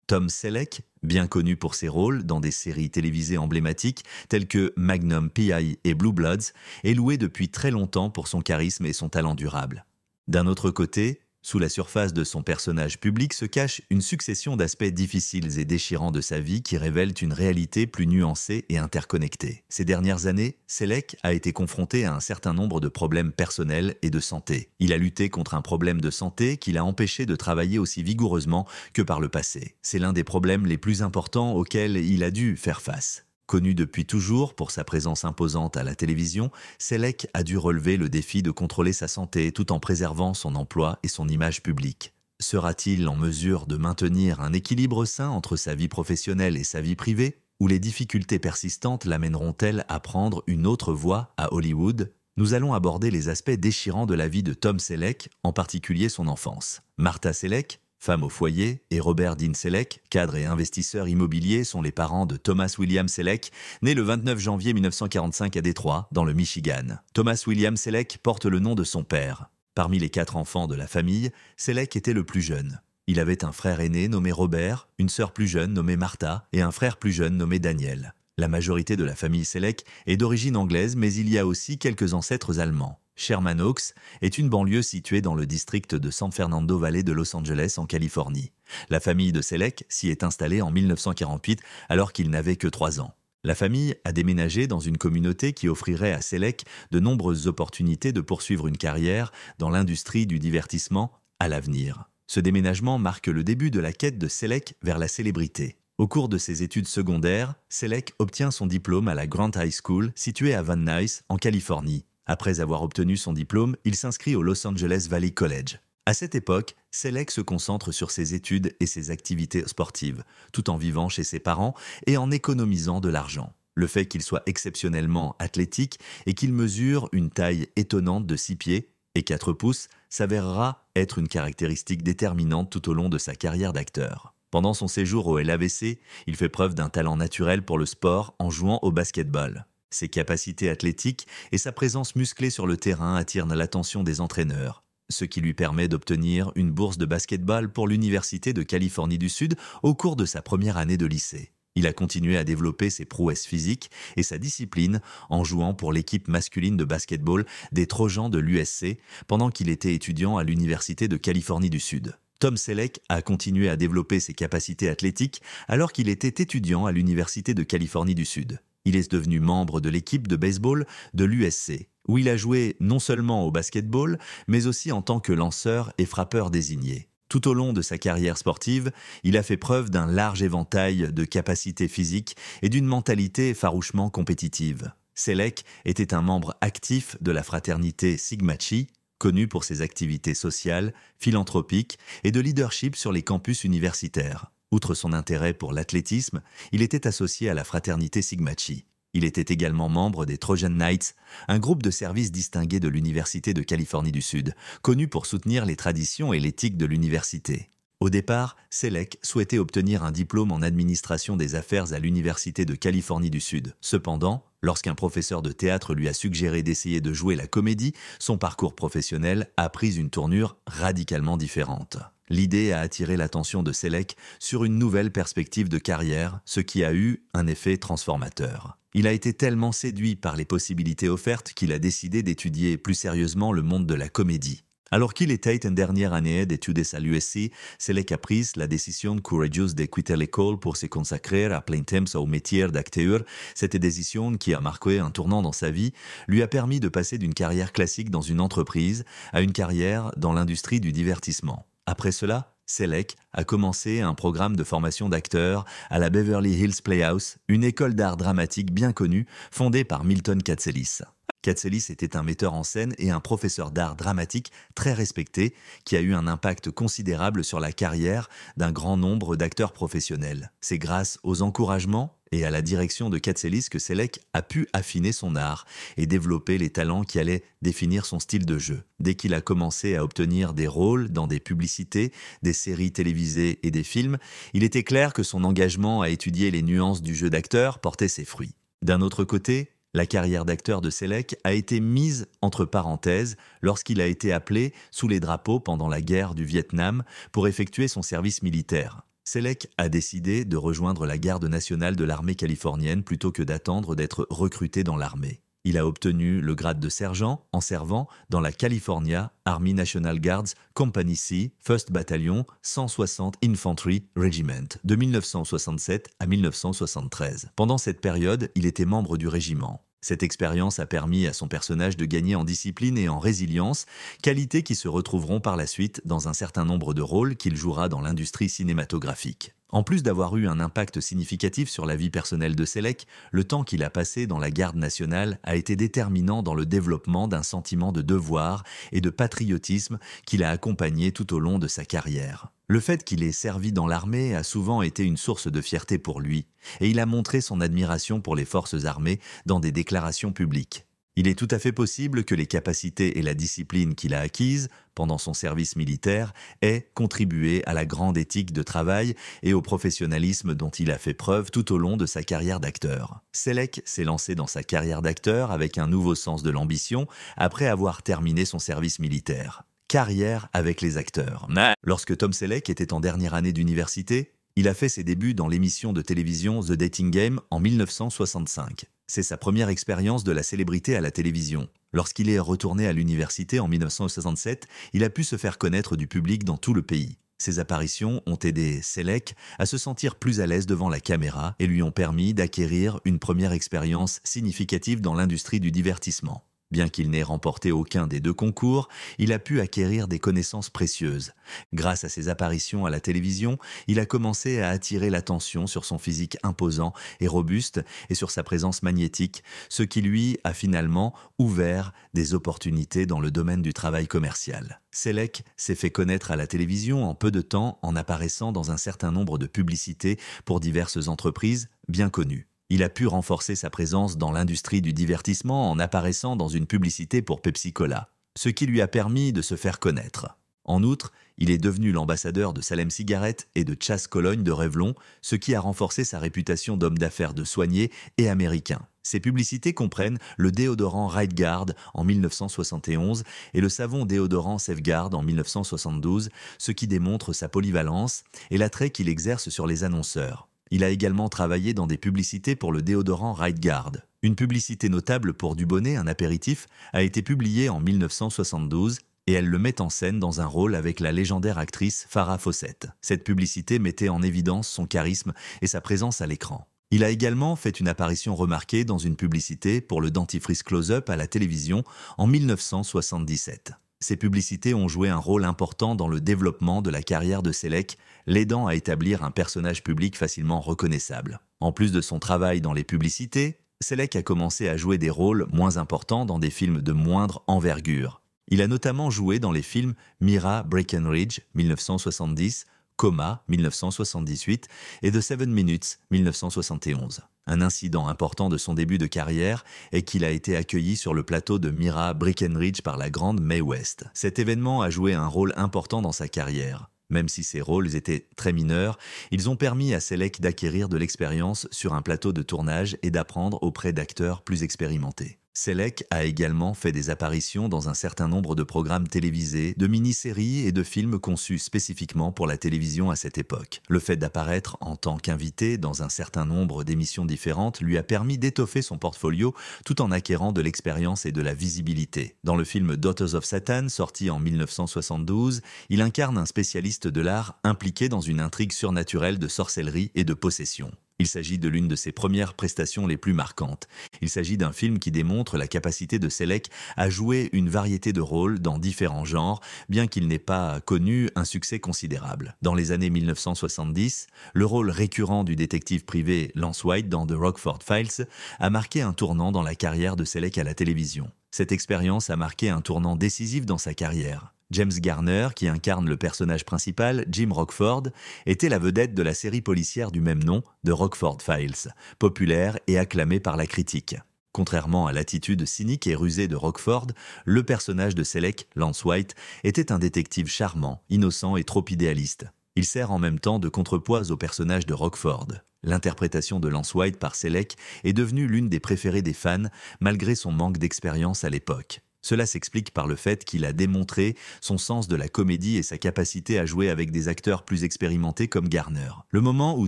Tom Selleck, bien connu pour ses rôles dans des séries télévisées emblématiques telles que Magnum P.I. et Blue Bloods, est loué depuis très longtemps pour son charisme et son talent durable. D'un autre côté, sous la surface de son personnage public se cache une succession d'aspects difficiles et déchirants de sa vie qui révèlent une réalité plus nuancée et interconnectée. Ces dernières années, Selleck a été confronté à un certain nombre de problèmes personnels et de santé. Il a lutté contre un problème de santé qui l'a empêché de travailler aussi vigoureusement que par le passé. C'est l'un des problèmes les plus importants auxquels il a dû faire face. Connu depuis toujours pour sa présence imposante à la télévision, Selleck a dû relever le défi de contrôler sa santé tout en préservant son emploi et son image publique. Sera-t-il en mesure de maintenir un équilibre sain entre sa vie professionnelle et sa vie privée, ou les difficultés persistantes l'amèneront-elles à prendre une autre voie à Hollywood? Nous allons aborder les aspects déchirants de la vie de Tom Selleck, en particulier son enfance. Martha Selleck, femme au foyer, et Robert Dean Selleck, cadre et investisseur immobilier, sont les parents de Thomas William Selleck, né le 29 janvier 1945 à Détroit, dans le Michigan. Thomas William Selleck porte le nom de son père. Parmi les 4 enfants de la famille, Selleck était le plus jeune. Il avait un frère aîné nommé Robert, une sœur plus jeune nommée Martha et un frère plus jeune nommé Daniel. La majorité de la famille Selleck est d'origine anglaise, mais il y a aussi quelques ancêtres allemands. Sherman Oaks est une banlieue située dans le district de San Fernando Valley de Los Angeles en Californie. La famille de Selleck s'y est installée en 1948 alors qu'il n'avait que 3 ans. La famille a déménagé dans une communauté qui offrirait à Selleck de nombreuses opportunités de poursuivre une carrière dans l'industrie du divertissement à l'avenir. Ce déménagement marque le début de la quête de Selleck vers la célébrité. Au cours de ses études secondaires, Selleck obtient son diplôme à la Grant High School située à Van Nuys en Californie. Après avoir obtenu son diplôme, il s'inscrit au Los Angeles Valley College. À cette époque, Selleck se concentre sur ses études et ses activités sportives, tout en vivant chez ses parents et en économisant de l'argent. Le fait qu'il soit exceptionnellement athlétique et qu'il mesure une taille étonnante de 6 pieds et 4 pouces s'avérera être une caractéristique déterminante tout au long de sa carrière d'acteur. Pendant son séjour au LAVC, il fait preuve d'un talent naturel pour le sport en jouant au basketball. Ses capacités athlétiques et sa présence musclée sur le terrain attirent l'attention des entraîneurs, ce qui lui permet d'obtenir une bourse de basketball pour l'Université de Californie du Sud au cours de sa première année de lycée. Il a continué à développer ses prouesses physiques et sa discipline en jouant pour l'équipe masculine de basketball des Trojans de l'USC pendant qu'il était étudiant à l'Université de Californie du Sud. Tom Selleck a continué à développer ses capacités athlétiques alors qu'il était étudiant à l'Université de Californie du Sud. Il est devenu membre de l'équipe de baseball de l'USC, où il a joué non seulement au basketball, mais aussi en tant que lanceur et frappeur désigné. Tout au long de sa carrière sportive, il a fait preuve d'un large éventail de capacités physiques et d'une mentalité farouchement compétitive. Selleck était un membre actif de la fraternité Sigma Chi, connue pour ses activités sociales, philanthropiques et de leadership sur les campus universitaires. Outre son intérêt pour l'athlétisme, il était associé à la fraternité Sigma Chi. Il était également membre des Trojan Knights, un groupe de service distingué de l'Université de Californie du Sud, connu pour soutenir les traditions et l'éthique de l'université. Au départ, Selleck souhaitait obtenir un diplôme en administration des affaires à l'Université de Californie du Sud. Cependant, lorsqu'un professeur de théâtre lui a suggéré d'essayer de jouer la comédie, son parcours professionnel a pris une tournure radicalement différente. L'idée a attiré l'attention de Selleck sur une nouvelle perspective de carrière, ce qui a eu un effet transformateur. Il a été tellement séduit par les possibilités offertes qu'il a décidé d'étudier plus sérieusement le monde de la comédie. Alors qu'il était en dernière année d'études à l'USC, Selleck a pris la décision courageuse de quitter l'école pour se consacrer à plein temps au métier d'acteur. Cette décision, qui a marqué un tournant dans sa vie, lui a permis de passer d'une carrière classique dans une entreprise à une carrière dans l'industrie du divertissement. Après cela, Selleck a commencé un programme de formation d'acteurs à la Beverly Hills Playhouse, une école d'art dramatique bien connue fondée par Milton Katselis. Katselis était un metteur en scène et un professeur d'art dramatique très respecté qui a eu un impact considérable sur la carrière d'un grand nombre d'acteurs professionnels. C'est grâce aux encouragements et à la direction de Katselis que Selleck a pu affiner son art et développer les talents qui allaient définir son style de jeu. Dès qu'il a commencé à obtenir des rôles dans des publicités, des séries télévisées et des films, il était clair que son engagement à étudier les nuances du jeu d'acteur portait ses fruits. D'un autre côté, la carrière d'acteur de Selleck a été mise entre parenthèses lorsqu'il a été appelé sous les drapeaux pendant la guerre du Vietnam pour effectuer son service militaire. Selleck a décidé de rejoindre la garde nationale de l'armée californienne plutôt que d'attendre d'être recruté dans l'armée. Il a obtenu le grade de sergent en servant dans la California Army National Guards Company C, 1st Battalion, 160 Infantry Regiment, de 1967 à 1973. Pendant cette période, il était membre du régiment. Cette expérience a permis à son personnage de gagner en discipline et en résilience, qualités qui se retrouveront par la suite dans un certain nombre de rôles qu'il jouera dans l'industrie cinématographique. En plus d'avoir eu un impact significatif sur la vie personnelle de Selleck, le temps qu'il a passé dans la garde nationale a été déterminant dans le développement d'un sentiment de devoir et de patriotisme qui l'a accompagné tout au long de sa carrière. Le fait qu'il ait servi dans l'armée a souvent été une source de fierté pour lui, et il a montré son admiration pour les forces armées dans des déclarations publiques. Il est tout à fait possible que les capacités et la discipline qu'il a acquises pendant son service militaire aient contribué à la grande éthique de travail et au professionnalisme dont il a fait preuve tout au long de sa carrière d'acteur. Selleck s'est lancé dans sa carrière d'acteur avec un nouveau sens de l'ambition après avoir terminé son service militaire. Carrière avec les acteurs. Lorsque Tom Selleck était en dernière année d'université, il a fait ses débuts dans l'émission de télévision The Dating Game en 1965. C'est sa première expérience de la célébrité à la télévision. Lorsqu'il est retourné à l'université en 1967, il a pu se faire connaître du public dans tout le pays. Ces apparitions ont aidé Selleck à se sentir plus à l'aise devant la caméra et lui ont permis d'acquérir une première expérience significative dans l'industrie du divertissement. Bien qu'il n'ait remporté aucun des deux concours, il a pu acquérir des connaissances précieuses. Grâce à ses apparitions à la télévision, il a commencé à attirer l'attention sur son physique imposant et robuste et sur sa présence magnétique, ce qui lui a finalement ouvert des opportunités dans le domaine du travail commercial. Selleck s'est fait connaître à la télévision en peu de temps en apparaissant dans un certain nombre de publicités pour diverses entreprises bien connues. Il a pu renforcer sa présence dans l'industrie du divertissement en apparaissant dans une publicité pour Pepsi-Cola, ce qui lui a permis de se faire connaître. En outre, il est devenu l'ambassadeur de Salem Cigarette et de Chasse Cologne de Revlon, ce qui a renforcé sa réputation d'homme d'affaires de soigné et américain. Ces publicités comprennent le déodorant Right Guard en 1971 et le savon déodorant Safeguard en 1972, ce qui démontre sa polyvalence et l'attrait qu'il exerce sur les annonceurs. Il a également travaillé dans des publicités pour le déodorant Right Guard. Une publicité notable pour Dubonnet, un apéritif, a été publiée en 1972 et elle le met en scène dans un rôle avec la légendaire actrice Farrah Fawcett. Cette publicité mettait en évidence son charisme et sa présence à l'écran. Il a également fait une apparition remarquée dans une publicité pour le dentifrice Close-Up à la télévision en 1977. Ces publicités ont joué un rôle important dans le développement de la carrière de Selleck, l'aidant à établir un personnage public facilement reconnaissable. En plus de son travail dans les publicités, Selleck a commencé à jouer des rôles moins importants dans des films de moindre envergure. Il a notamment joué dans les films Myra Breckenridge, 1970, Coma, 1978 et The 7 Minutes, 1971. Un incident important de son début de carrière est qu'il a été accueilli sur le plateau de Myra Breckenridge par la grande Mae West. Cet événement a joué un rôle important dans sa carrière. Même si ces rôles étaient très mineurs, ils ont permis à Selleck d'acquérir de l'expérience sur un plateau de tournage et d'apprendre auprès d'acteurs plus expérimentés. Selleck a également fait des apparitions dans un certain nombre de programmes télévisés, de mini-séries et de films conçus spécifiquement pour la télévision à cette époque. Le fait d'apparaître en tant qu'invité dans un certain nombre d'émissions différentes lui a permis d'étoffer son portfolio tout en acquérant de l'expérience et de la visibilité. Dans le film Daughters of Satan, sorti en 1972, il incarne un spécialiste de l'art impliqué dans une intrigue surnaturelle de sorcellerie et de possession. Il s'agit de l'une de ses premières prestations les plus marquantes. Il s'agit d'un film qui démontre la capacité de Selleck à jouer une variété de rôles dans différents genres, bien qu'il n'ait pas connu un succès considérable. Dans les années 1970, le rôle récurrent du détective privé Lance White dans The Rockford Files a marqué un tournant dans la carrière de Selleck à la télévision. Cette expérience a marqué un tournant décisif dans sa carrière. James Garner, qui incarne le personnage principal, Jim Rockford, était la vedette de la série policière du même nom, The Rockford Files, populaire et acclamée par la critique. Contrairement à l'attitude cynique et rusée de Rockford, le personnage de Selleck, Lance White, était un détective charmant, innocent et trop idéaliste. Il sert en même temps de contrepoids au personnage de Rockford. L'interprétation de Lance White par Selleck est devenue l'une des préférées des fans, malgré son manque d'expérience à l'époque. Cela s'explique par le fait qu'il a démontré son sens de la comédie et sa capacité à jouer avec des acteurs plus expérimentés comme Garner. Le moment où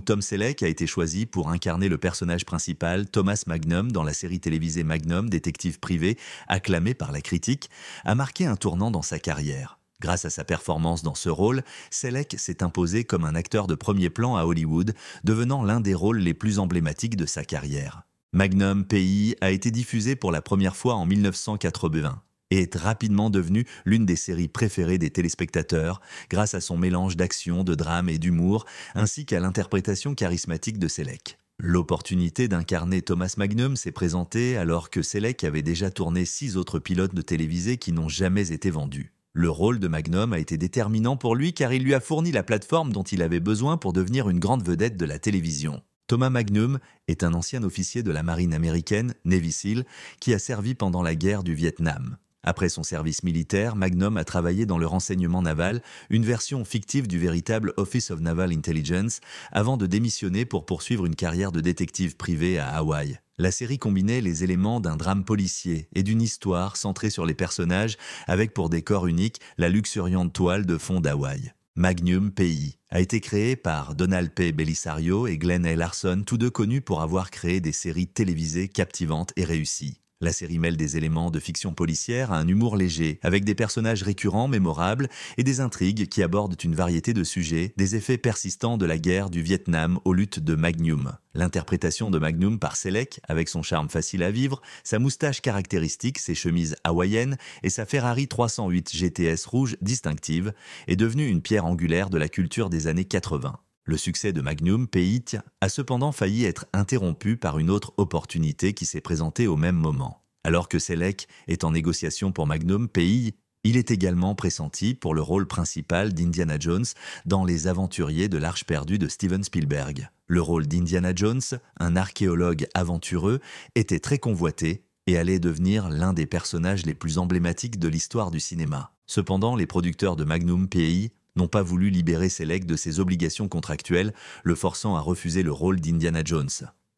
Tom Selleck a été choisi pour incarner le personnage principal, Thomas Magnum, dans la série télévisée Magnum, détective privé, acclamé par la critique, a marqué un tournant dans sa carrière. Grâce à sa performance dans ce rôle, Selleck s'est imposé comme un acteur de premier plan à Hollywood, devenant l'un des rôles les plus emblématiques de sa carrière. Magnum PI a été diffusé pour la première fois en 1980 et est rapidement devenue l'une des séries préférées des téléspectateurs grâce à son mélange d'action, de drame et d'humour, ainsi qu'à l'interprétation charismatique de Selleck. L'opportunité d'incarner Thomas Magnum s'est présentée alors que Selleck avait déjà tourné 6 autres pilotes de télévisés qui n'ont jamais été vendus. Le rôle de Magnum a été déterminant pour lui car il lui a fourni la plateforme dont il avait besoin pour devenir une grande vedette de la télévision. Thomas Magnum est un ancien officier de la marine américaine, Navy SEAL, qui a servi pendant la guerre du Vietnam. Après son service militaire, Magnum a travaillé dans le renseignement naval, une version fictive du véritable Office of Naval Intelligence, avant de démissionner pour poursuivre une carrière de détective privé à Hawaï. La série combinait les éléments d'un drame policier et d'une histoire centrée sur les personnages, avec pour décor unique la luxuriante toile de fond d'Hawaï. Magnum PI a été créé par Donald P. Bellisario et Glenn A. Larson, tous deux connus pour avoir créé des séries télévisées captivantes et réussies. La série mêle des éléments de fiction policière à un humour léger, avec des personnages récurrents, mémorables, et des intrigues qui abordent une variété de sujets, des effets persistants de la guerre du Vietnam aux luttes de Magnum. L'interprétation de Magnum par Selleck, avec son charme facile à vivre, sa moustache caractéristique, ses chemises hawaïennes et sa Ferrari 308 GTS rouge distinctive, est devenue une pierre angulaire de la culture des années 80. Le succès de Magnum PI a cependant failli être interrompu par une autre opportunité qui s'est présentée au même moment. Alors que Selleck est en négociation pour Magnum PI, il est également pressenti pour le rôle principal d'Indiana Jones dans Les Aventuriers de l'Arche perdue de Steven Spielberg. Le rôle d'Indiana Jones, un archéologue aventureux, était très convoité et allait devenir l'un des personnages les plus emblématiques de l'histoire du cinéma. Cependant, les producteurs de Magnum PI n'ont pas voulu libérer Selleck de ses obligations contractuelles, le forçant à refuser le rôle d'Indiana Jones.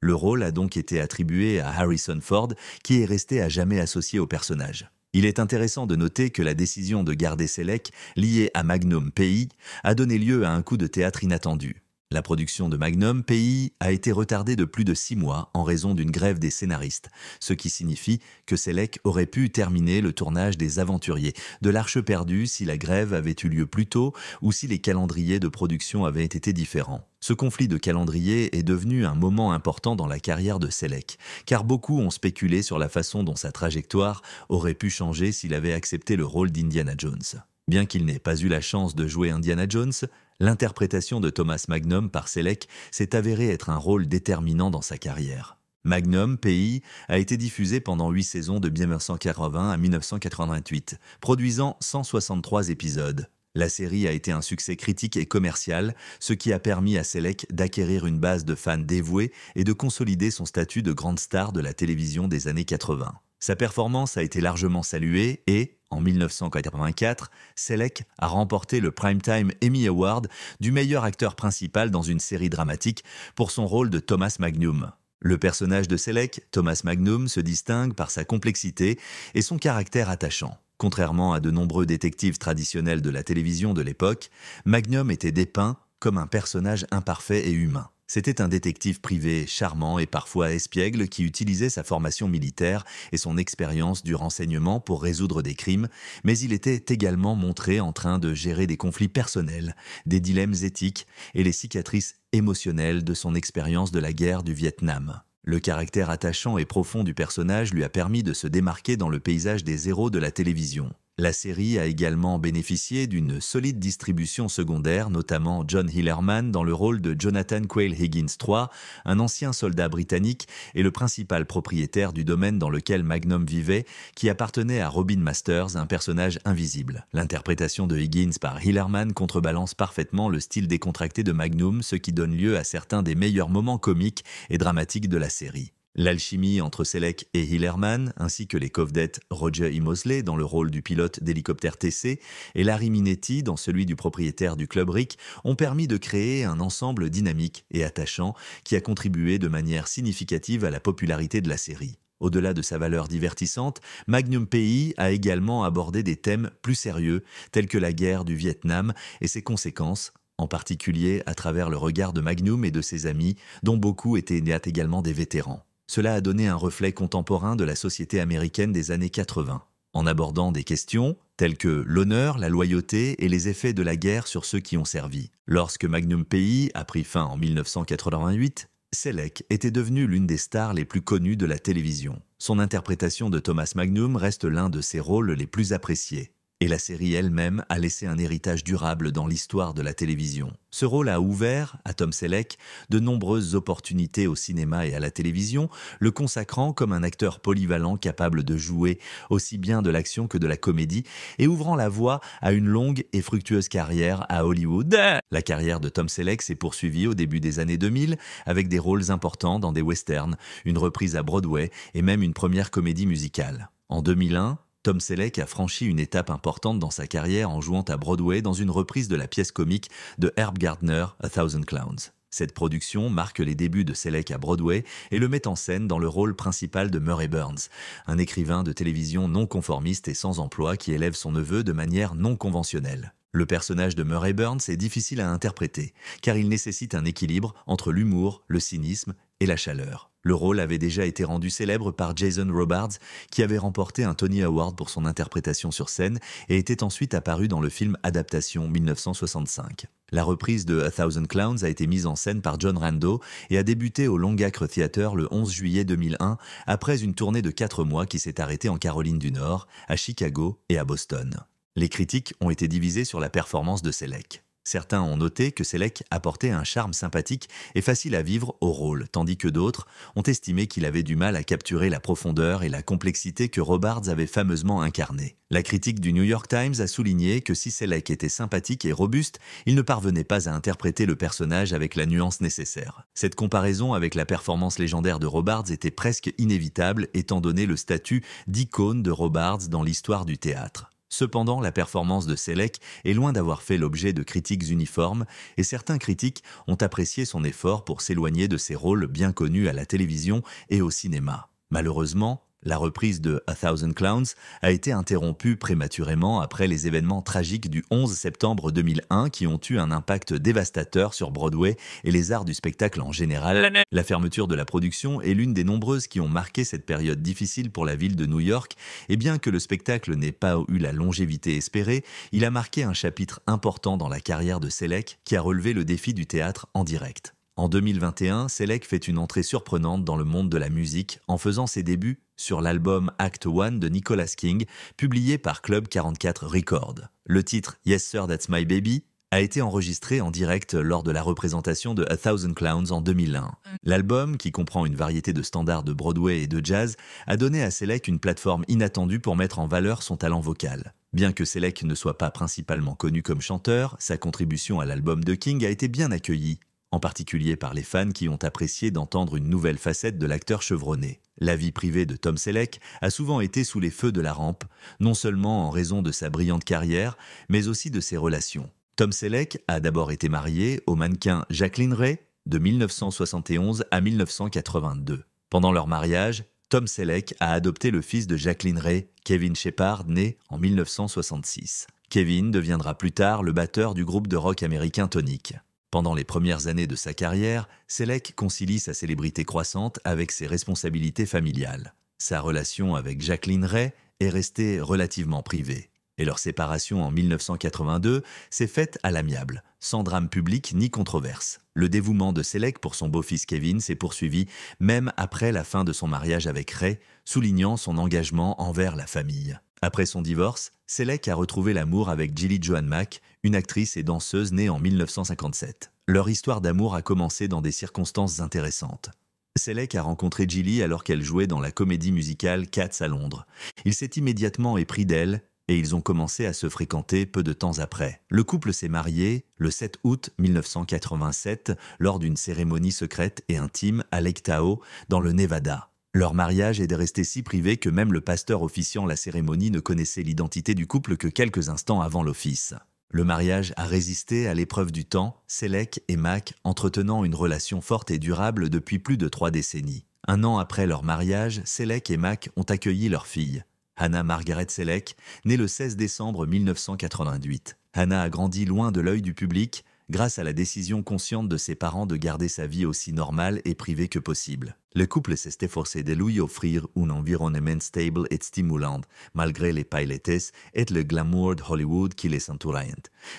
Le rôle a donc été attribué à Harrison Ford, qui est resté à jamais associé au personnage. Il est intéressant de noter que la décision de garder Selleck, liée à Magnum PI, a donné lieu à un coup de théâtre inattendu. La production de Magnum PI a été retardée de plus de 6 mois en raison d'une grève des scénaristes, ce qui signifie que Selleck aurait pu terminer le tournage des Aventuriers de l'Arche perdue si la grève avait eu lieu plus tôt ou si les calendriers de production avaient été différents. Ce conflit de calendrier est devenu un moment important dans la carrière de Selleck, car beaucoup ont spéculé sur la façon dont sa trajectoire aurait pu changer s'il avait accepté le rôle d'Indiana Jones. Bien qu'il n'ait pas eu la chance de jouer Indiana Jones, l'interprétation de Thomas Magnum par Selleck s'est avérée être un rôle déterminant dans sa carrière. Magnum PI a été diffusé pendant 8 saisons de 1980 à 1988, produisant 163 épisodes. La série a été un succès critique et commercial, ce qui a permis à Selleck d'acquérir une base de fans dévoués et de consolider son statut de grande star de la télévision des années 80. Sa performance a été largement saluée et, en 1984, Selleck a remporté le Primetime Emmy Award du meilleur acteur principal dans une série dramatique pour son rôle de Thomas Magnum. Le personnage de Selleck, Thomas Magnum, se distingue par sa complexité et son caractère attachant. Contrairement à de nombreux détectives traditionnels de la télévision de l'époque, Magnum était dépeint comme un personnage imparfait et humain. C'était un détective privé charmant et parfois espiègle qui utilisait sa formation militaire et son expérience du renseignement pour résoudre des crimes, mais il était également montré en train de gérer des conflits personnels, des dilemmes éthiques et les cicatrices émotionnelles de son expérience de la guerre du Vietnam. Le caractère attachant et profond du personnage lui a permis de se démarquer dans le paysage des héros de la télévision. La série a également bénéficié d'une solide distribution secondaire, notamment John Hillerman dans le rôle de Jonathan Quayle Higgins III, un ancien soldat britannique et le principal propriétaire du domaine dans lequel Magnum vivait, qui appartenait à Robin Masters, un personnage invisible. L'interprétation de Higgins par Hillerman contrebalance parfaitement le style décontracté de Magnum, ce qui donne lieu à certains des meilleurs moments comiques et dramatiques de la série. L'alchimie entre Selleck et Hillerman, ainsi que les covedettes Roger E. Mosley dans le rôle du pilote d'hélicoptère TC et Larry Minetti dans celui du propriétaire du Club Rick, ont permis de créer un ensemble dynamique et attachant qui a contribué de manière significative à la popularité de la série. Au-delà de sa valeur divertissante, Magnum PI a également abordé des thèmes plus sérieux, tels que la guerre du Vietnam et ses conséquences, en particulier à travers le regard de Magnum et de ses amis, dont beaucoup étaient également des vétérans. Cela a donné un reflet contemporain de la société américaine des années 80, en abordant des questions telles que l'honneur, la loyauté et les effets de la guerre sur ceux qui ont servi. Lorsque Magnum PI a pris fin en 1988, Selleck était devenu l'une des stars les plus connues de la télévision. Son interprétation de Thomas Magnum reste l'un de ses rôles les plus appréciés. Et la série elle-même a laissé un héritage durable dans l'histoire de la télévision. Ce rôle a ouvert, à Tom Selleck, de nombreuses opportunités au cinéma et à la télévision, le consacrant comme un acteur polyvalent capable de jouer aussi bien de l'action que de la comédie et ouvrant la voie à une longue et fructueuse carrière à Hollywood. La carrière de Tom Selleck s'est poursuivie au début des années 2000 avec des rôles importants dans des westerns, une reprise à Broadway et même une première comédie musicale. En 2001, Tom Selleck a franchi une étape importante dans sa carrière en jouant à Broadway dans une reprise de la pièce comique de Herb Gardner, A Thousand Clowns. Cette production marque les débuts de Selleck à Broadway et le met en scène dans le rôle principal de Murray Burns, un écrivain de télévision non conformiste et sans emploi qui élève son neveu de manière non conventionnelle. Le personnage de Murray Burns est difficile à interpréter, car il nécessite un équilibre entre l'humour, le cynisme et la chaleur. Le rôle avait déjà été rendu célèbre par Jason Robards, qui avait remporté un Tony Award pour son interprétation sur scène et était ensuite apparu dans le film Adaptation 1965. La reprise de A Thousand Clowns a été mise en scène par John Rando et a débuté au Longacre Theatre le 11 juillet 2001, après une tournée de 4 mois qui s'est arrêtée en Caroline du Nord, à Chicago et à Boston. Les critiques ont été divisées sur la performance de Selleck. Certains ont noté que Selleck apportait un charme sympathique et facile à vivre au rôle, tandis que d'autres ont estimé qu'il avait du mal à capturer la profondeur et la complexité que Robards avait fameusement incarnée. La critique du New York Times a souligné que si Selleck était sympathique et robuste, il ne parvenait pas à interpréter le personnage avec la nuance nécessaire. Cette comparaison avec la performance légendaire de Robards était presque inévitable étant donné le statut d'icône de Robards dans l'histoire du théâtre. Cependant, la performance de Selleck est loin d'avoir fait l'objet de critiques uniformes et certains critiques ont apprécié son effort pour s'éloigner de ses rôles bien connus à la télévision et au cinéma. Malheureusement, la reprise de A Thousand Clowns a été interrompue prématurément après les événements tragiques du 11 septembre 2001 qui ont eu un impact dévastateur sur Broadway et les arts du spectacle en général. La fermeture de la production est l'une des nombreuses qui ont marqué cette période difficile pour la ville de New York et bien que le spectacle n'ait pas eu la longévité espérée, il a marqué un chapitre important dans la carrière de Selleck qui a relevé le défi du théâtre en direct. En 2021, Selleck fait une entrée surprenante dans le monde de la musique en faisant ses débuts sur l'album Act One de Nicolas King, publié par Club 44 Records. Le titre Yes Sir That's My Baby a été enregistré en direct lors de la représentation de A Thousand Clowns en 2001. L'album, qui comprend une variété de standards de Broadway et de jazz, a donné à Selleck une plateforme inattendue pour mettre en valeur son talent vocal. Bien que Selleck ne soit pas principalement connu comme chanteur, sa contribution à l'album de King a été bien accueillie, en particulier par les fans qui ont apprécié d'entendre une nouvelle facette de l'acteur chevronné. La vie privée de Tom Selleck a souvent été sous les feux de la rampe, non seulement en raison de sa brillante carrière, mais aussi de ses relations. Tom Selleck a d'abord été marié au mannequin Jacqueline Ray de 1971 à 1982. Pendant leur mariage, Tom Selleck a adopté le fils de Jacqueline Ray, Kevin Shepard, né en 1966. Kevin deviendra plus tard le batteur du groupe de rock américain Tonic. Pendant les premières années de sa carrière, Selleck concilie sa célébrité croissante avec ses responsabilités familiales. Sa relation avec Jacqueline Ray est restée relativement privée. Et leur séparation en 1982 s'est faite à l'amiable, sans drame public ni controverse. Le dévouement de Selleck pour son beau-fils Kevin s'est poursuivi même après la fin de son mariage avec Ray, soulignant son engagement envers la famille. Après son divorce, Selleck a retrouvé l'amour avec Gilly Joan Mack, une actrice et danseuse née en 1957. Leur histoire d'amour a commencé dans des circonstances intéressantes. Selleck a rencontré Gilly alors qu'elle jouait dans la comédie musicale Cats à Londres. Il s'est immédiatement épris d'elle et ils ont commencé à se fréquenter peu de temps après. Le couple s'est marié le 7 août 1987 lors d'une cérémonie secrète et intime à Lake Tahoe, dans le Nevada. Leur mariage est resté si privé que même le pasteur officiant la cérémonie ne connaissait l'identité du couple que quelques instants avant l'office. Le mariage a résisté à l'épreuve du temps, Selleck et Mack entretenant une relation forte et durable depuis plus de 3 décennies. Un an après leur mariage, Selleck et Mac ont accueilli leur fille, Hannah Margaret Selleck, née le 16 décembre 1988. Hannah a grandi loin de l'œil du public grâce à la décision consciente de ses parents de garder sa vie aussi normale et privée que possible. Le couple s'est efforcé de lui offrir un environnement stable et stimulant, malgré les paillettes et le glamour de Hollywood qui les entouraient.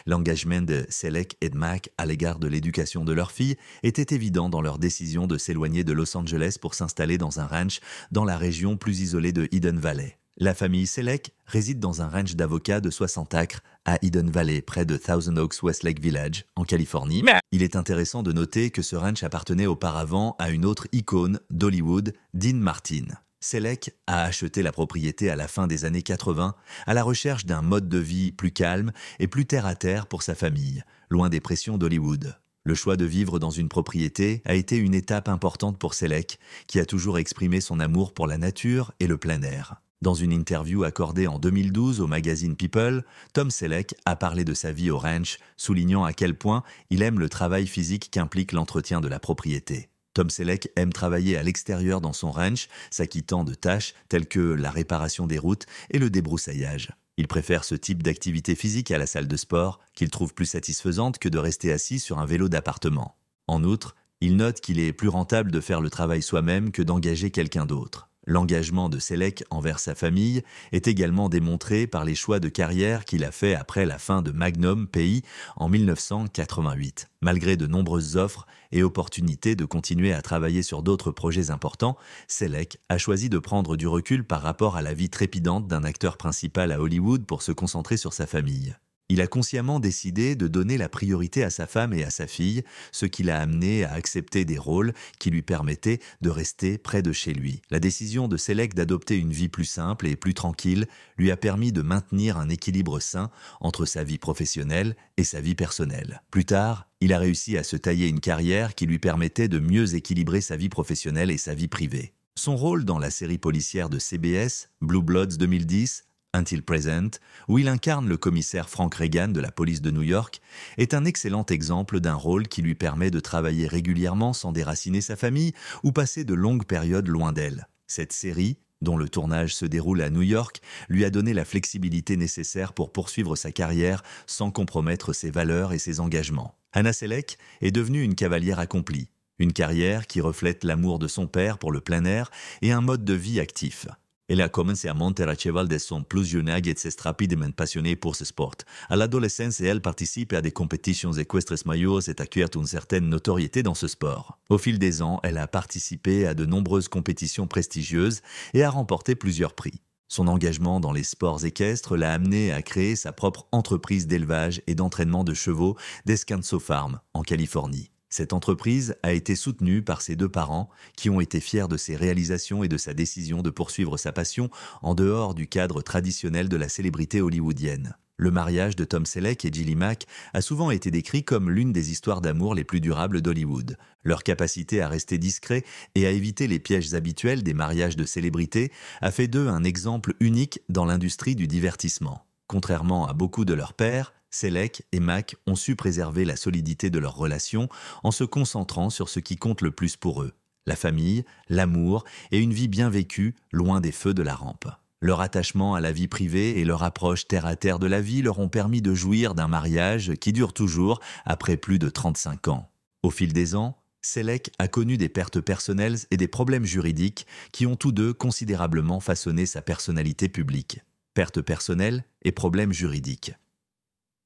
L'engagement de Selleck et de Mac à l'égard de l'éducation de leur fille était évident dans leur décision de s'éloigner de Los Angeles pour s'installer dans un ranch dans la région plus isolée de Hidden Valley. La famille Selleck réside dans un ranch d'avocats de 60 acres à Hidden Valley, près de Thousand Oaks Westlake Village, en Californie. Il est intéressant de noter que ce ranch appartenait auparavant à une autre icône d'Hollywood, Dean Martin. Selleck a acheté la propriété à la fin des années 80 à la recherche d'un mode de vie plus calme et plus terre-à-terre pour sa famille, loin des pressions d'Hollywood. Le choix de vivre dans une propriété a été une étape importante pour Selleck, qui a toujours exprimé son amour pour la nature et le plein air. Dans une interview accordée en 2012 au magazine People, Tom Selleck a parlé de sa vie au ranch, soulignant à quel point il aime le travail physique qu'implique l'entretien de la propriété. Tom Selleck aime travailler à l'extérieur dans son ranch, s'acquittant de tâches telles que la réparation des routes et le débroussaillage. Il préfère ce type d'activité physique à la salle de sport, qu'il trouve plus satisfaisante que de rester assis sur un vélo d'appartement. En outre, il note qu'il est plus rentable de faire le travail soi-même que d'engager quelqu'un d'autre. L'engagement de Selleck envers sa famille est également démontré par les choix de carrière qu'il a fait après la fin de Magnum PI en 1988. Malgré de nombreuses offres et opportunités de continuer à travailler sur d'autres projets importants, Selleck a choisi de prendre du recul par rapport à la vie trépidante d'un acteur principal à Hollywood pour se concentrer sur sa famille. Il a consciemment décidé de donner la priorité à sa femme et à sa fille, ce qui l'a amené à accepter des rôles qui lui permettaient de rester près de chez lui. La décision de Selleck d'adopter une vie plus simple et plus tranquille lui a permis de maintenir un équilibre sain entre sa vie professionnelle et sa vie personnelle. Plus tard, il a réussi à se tailler une carrière qui lui permettait de mieux équilibrer sa vie professionnelle et sa vie privée. Son rôle dans la série policière de CBS, Blue Bloods 2010, Until Present, où il incarne le commissaire Frank Reagan de la police de New York, est un excellent exemple d'un rôle qui lui permet de travailler régulièrement sans déraciner sa famille ou passer de longues périodes loin d'elle. Cette série, dont le tournage se déroule à New York, lui a donné la flexibilité nécessaire pour poursuivre sa carrière sans compromettre ses valeurs et ses engagements. Hannah Selleck est devenue une cavalière accomplie, une carrière qui reflète l'amour de son père pour le plein air et un mode de vie actif. Elle a commencé à monter à cheval dès son plus jeune âge et s'est rapidement passionnée pour ce sport. À l'adolescence, elle participe à des compétitions équestres majeures et acquiert une certaine notoriété dans ce sport. Au fil des ans, elle a participé à de nombreuses compétitions prestigieuses et a remporté plusieurs prix. Son engagement dans les sports équestres l'a amenée à créer sa propre entreprise d'élevage et d'entraînement de chevaux, Descanso Farm, en Californie. Cette entreprise a été soutenue par ses deux parents, qui ont été fiers de ses réalisations et de sa décision de poursuivre sa passion en dehors du cadre traditionnel de la célébrité hollywoodienne. Le mariage de Tom Selleck et Gilly Mack a souvent été décrit comme l'une des histoires d'amour les plus durables d'Hollywood. Leur capacité à rester discret et à éviter les pièges habituels des mariages de célébrités a fait d'eux un exemple unique dans l'industrie du divertissement. Contrairement à beaucoup de leurs pairs, Selleck et Mack ont su préserver la solidité de leur relation en se concentrant sur ce qui compte le plus pour eux, la famille, l'amour et une vie bien vécue, loin des feux de la rampe. Leur attachement à la vie privée et leur approche terre-à-terre de la vie leur ont permis de jouir d'un mariage qui dure toujours après plus de 35 ans. Au fil des ans, Selleck a connu des pertes personnelles et des problèmes juridiques qui ont tous deux considérablement façonné sa personnalité publique. Pertes personnelles et problèmes juridiques.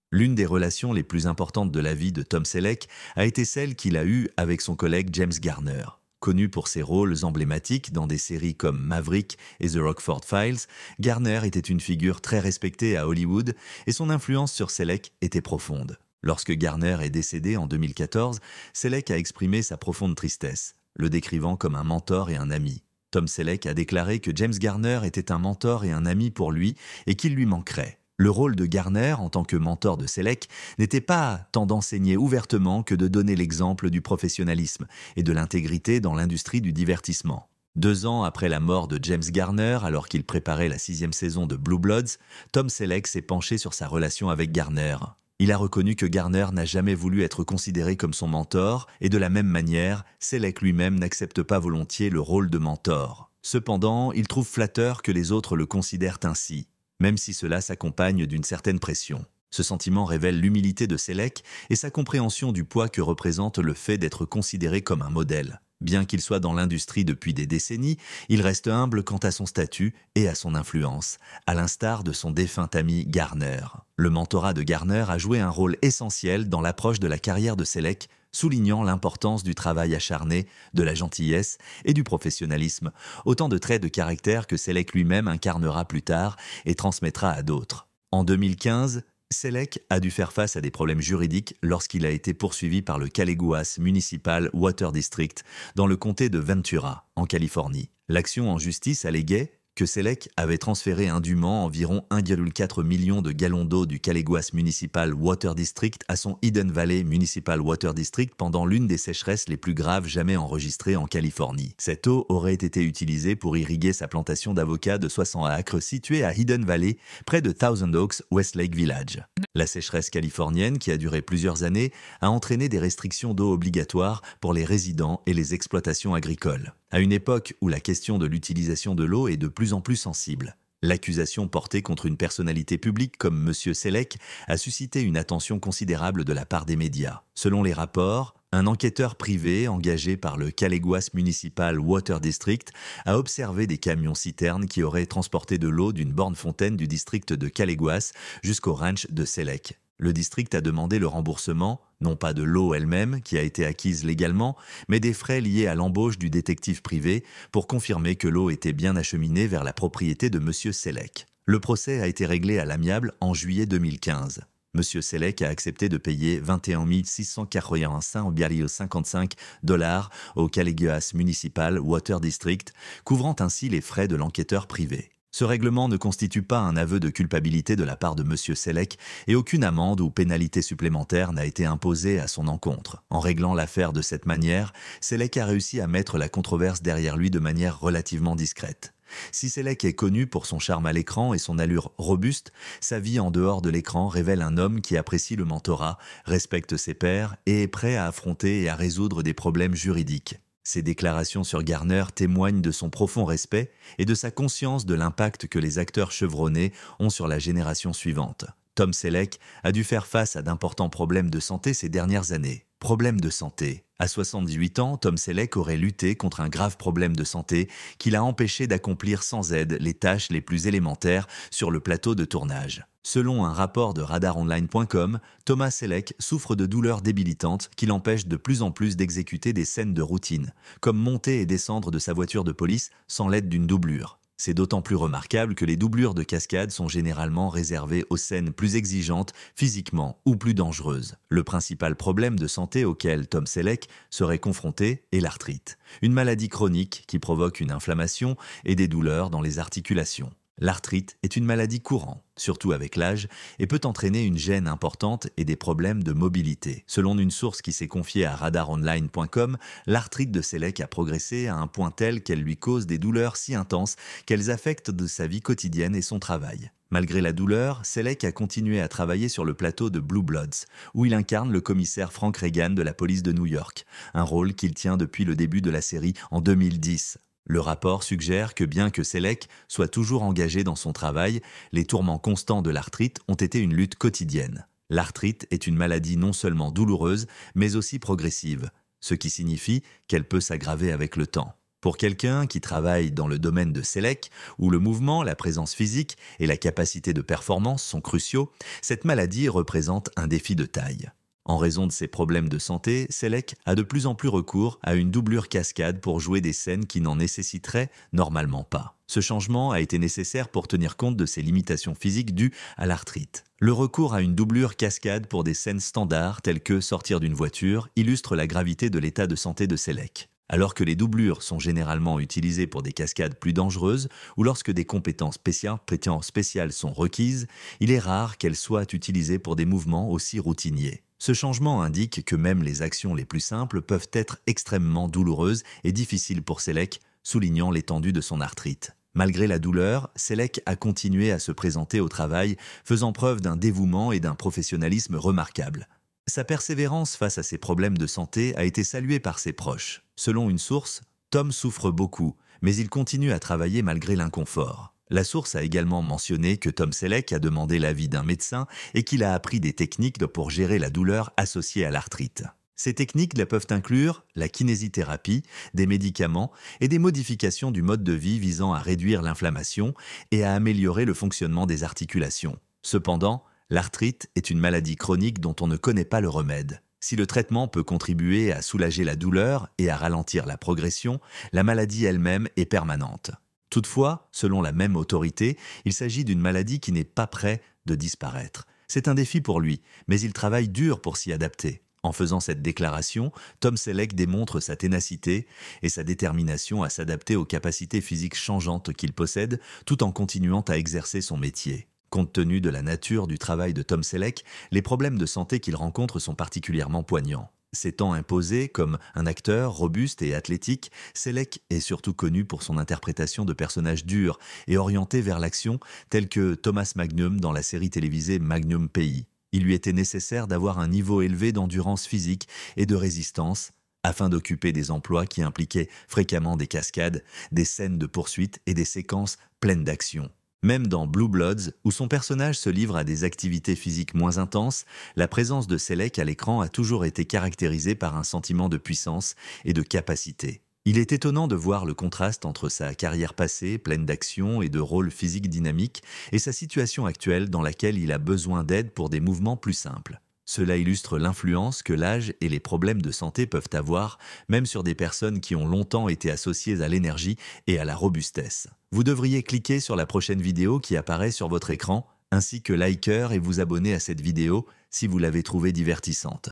L'une des relations les plus importantes de la vie de Tom Selleck a été celle qu'il a eue avec son collègue James Garner. Connu pour ses rôles emblématiques dans des séries comme Maverick et The Rockford Files, Garner était une figure très respectée à Hollywood et son influence sur Selleck était profonde. Lorsque Garner est décédé en 2014, Selleck a exprimé sa profonde tristesse, le décrivant comme un mentor et un ami. Tom Selleck a déclaré que James Garner était un mentor et un ami pour lui et qu'il lui manquerait. Le rôle de Garner en tant que mentor de Selleck n'était pas tant d'enseigner ouvertement que de donner l'exemple du professionnalisme et de l'intégrité dans l'industrie du divertissement. 2 ans après la mort de James Garner, alors qu'il préparait la 6e saison de Blue Bloods, Tom Selleck s'est penché sur sa relation avec Garner. Il a reconnu que Garner n'a jamais voulu être considéré comme son mentor, et de la même manière, Selleck lui-même n'accepte pas volontiers le rôle de mentor. Cependant, il trouve flatteur que les autres le considèrent ainsi, même si cela s'accompagne d'une certaine pression. Ce sentiment révèle l'humilité de Selleck et sa compréhension du poids que représente le fait d'être considéré comme un modèle. Bien qu'il soit dans l'industrie depuis des décennies, il reste humble quant à son statut et à son influence, à l'instar de son défunt ami Garner. Le mentorat de Garner a joué un rôle essentiel dans l'approche de la carrière de Selleck, soulignant l'importance du travail acharné, de la gentillesse et du professionnalisme, autant de traits de caractère que Selleck lui-même incarnera plus tard et transmettra à d'autres. En 2015, Selleck a dû faire face à des problèmes juridiques lorsqu'il a été poursuivi par le Calleguas Municipal Water District dans le comté de Ventura, en Californie. L'action en justice alléguait que Selleck avait transféré indûment environ 1,4 million de gallons d'eau du Calleguas Municipal Water District à son Hidden Valley Municipal Water District pendant l'une des sécheresses les plus graves jamais enregistrées en Californie. Cette eau aurait été utilisée pour irriguer sa plantation d'avocats de 60 acres située à Hidden Valley, près de Thousand Oaks, Westlake Village. La sécheresse californienne, qui a duré plusieurs années, a entraîné des restrictions d'eau obligatoires pour les résidents et les exploitations agricoles. À une époque où la question de l'utilisation de l'eau est de plus en plus sensible. L'accusation portée contre une personnalité publique comme M. Selleck a suscité une attention considérable de la part des médias. Selon les rapports, un enquêteur privé engagé par le Calleguas Municipal Water District a observé des camions-citernes qui auraient transporté de l'eau d'une borne-fontaine du district de Calleguas jusqu'au ranch de Selleck. Le district a demandé le remboursement, non pas de l'eau elle-même, qui a été acquise légalement, mais des frais liés à l'embauche du détective privé pour confirmer que l'eau était bien acheminée vers la propriété de M. Selleck. Le procès a été réglé à l'amiable en juillet 2015. M. Selleck a accepté de payer 21 685,55 $ au Calleguas Municipal Water District, couvrant ainsi les frais de l'enquêteur privé. Ce règlement ne constitue pas un aveu de culpabilité de la part de M. Selleck et aucune amende ou pénalité supplémentaire n'a été imposée à son encontre. En réglant l'affaire de cette manière, Selleck a réussi à mettre la controverse derrière lui de manière relativement discrète. Si Selleck est connu pour son charme à l'écran et son allure robuste, sa vie en dehors de l'écran révèle un homme qui apprécie le mentorat, respecte ses pairs et est prêt à affronter et à résoudre des problèmes juridiques. Ses déclarations sur Garner témoignent de son profond respect et de sa conscience de l'impact que les acteurs chevronnés ont sur la génération suivante. Tom Selleck a dû faire face à d'importants problèmes de santé ces dernières années. Problèmes de santé. À 78 ans, Tom Selleck aurait lutté contre un grave problème de santé qui l'a empêché d'accomplir sans aide les tâches les plus élémentaires sur le plateau de tournage. Selon un rapport de RadarOnline.com, Thomas Selleck souffre de douleurs débilitantes qui l'empêchent de plus en plus d'exécuter des scènes de routine, comme monter et descendre de sa voiture de police sans l'aide d'une doublure. C'est d'autant plus remarquable que les doublures de cascade sont généralement réservées aux scènes plus exigeantes physiquement ou plus dangereuses. Le principal problème de santé auquel Tom Selleck serait confronté est l'arthrite, une maladie chronique qui provoque une inflammation et des douleurs dans les articulations. L'arthrite est une maladie courante, surtout avec l'âge, et peut entraîner une gêne importante et des problèmes de mobilité. Selon une source qui s'est confiée à RadarOnline.com, l'arthrite de Selleck a progressé à un point tel qu'elle lui cause des douleurs si intenses qu'elles affectent de sa vie quotidienne et son travail. Malgré la douleur, Selleck a continué à travailler sur le plateau de Blue Bloods, où il incarne le commissaire Frank Reagan de la police de New York, un rôle qu'il tient depuis le début de la série en 2010. Le rapport suggère que bien que Selleck soit toujours engagé dans son travail, les tourments constants de l'arthrite ont été une lutte quotidienne. L'arthrite est une maladie non seulement douloureuse, mais aussi progressive, ce qui signifie qu'elle peut s'aggraver avec le temps. Pour quelqu'un qui travaille dans le domaine de Selleck, où le mouvement, la présence physique et la capacité de performance sont cruciaux, cette maladie représente un défi de taille. En raison de ses problèmes de santé, Selleck a de plus en plus recours à une doublure cascade pour jouer des scènes qui n'en nécessiteraient normalement pas. Ce changement a été nécessaire pour tenir compte de ses limitations physiques dues à l'arthrite. Le recours à une doublure cascade pour des scènes standards telles que sortir d'une voiture illustre la gravité de l'état de santé de Selleck. Alors que les doublures sont généralement utilisées pour des cascades plus dangereuses ou lorsque des compétences spéciales sont requises, il est rare qu'elles soient utilisées pour des mouvements aussi routiniers. Ce changement indique que même les actions les plus simples peuvent être extrêmement douloureuses et difficiles pour Selleck, soulignant l'étendue de son arthrite. Malgré la douleur, Selek a continué à se présenter au travail, faisant preuve d'un dévouement et d'un professionnalisme remarquables. Sa persévérance face à ses problèmes de santé a été saluée par ses proches. Selon une source, Tom souffre beaucoup, mais il continue à travailler malgré l'inconfort. La source a également mentionné que Tom Selleck a demandé l'avis d'un médecin et qu'il a appris des techniques pour gérer la douleur associée à l'arthrite. Ces techniques peuvent inclure la kinésithérapie, des médicaments et des modifications du mode de vie visant à réduire l'inflammation et à améliorer le fonctionnement des articulations. Cependant, l'arthrite est une maladie chronique dont on ne connaît pas le remède. Si le traitement peut contribuer à soulager la douleur et à ralentir la progression, la maladie elle-même est permanente. Toutefois, selon la même autorité, il s'agit d'une maladie qui n'est pas près de disparaître. C'est un défi pour lui, mais il travaille dur pour s'y adapter. En faisant cette déclaration, Tom Selleck démontre sa ténacité et sa détermination à s'adapter aux capacités physiques changeantes qu'il possède, tout en continuant à exercer son métier. Compte tenu de la nature du travail de Tom Selleck, les problèmes de santé qu'il rencontre sont particulièrement poignants. S'étant imposé comme un acteur robuste et athlétique, Selleck est surtout connu pour son interprétation de personnages durs et orientés vers l'action, tels que Thomas Magnum dans la série télévisée Magnum PI. Il lui était nécessaire d'avoir un niveau élevé d'endurance physique et de résistance afin d'occuper des emplois qui impliquaient fréquemment des cascades, des scènes de poursuite et des séquences pleines d'action. Même dans Blue Bloods, où son personnage se livre à des activités physiques moins intenses, la présence de Selleck à l'écran a toujours été caractérisée par un sentiment de puissance et de capacité. Il est étonnant de voir le contraste entre sa carrière passée, pleine d'action et de rôles physiques dynamiques, et sa situation actuelle dans laquelle il a besoin d'aide pour des mouvements plus simples. Cela illustre l'influence que l'âge et les problèmes de santé peuvent avoir, même sur des personnes qui ont longtemps été associées à l'énergie et à la robustesse. Vous devriez cliquer sur la prochaine vidéo qui apparaît sur votre écran, ainsi que liker et vous abonner à cette vidéo si vous l'avez trouvée divertissante.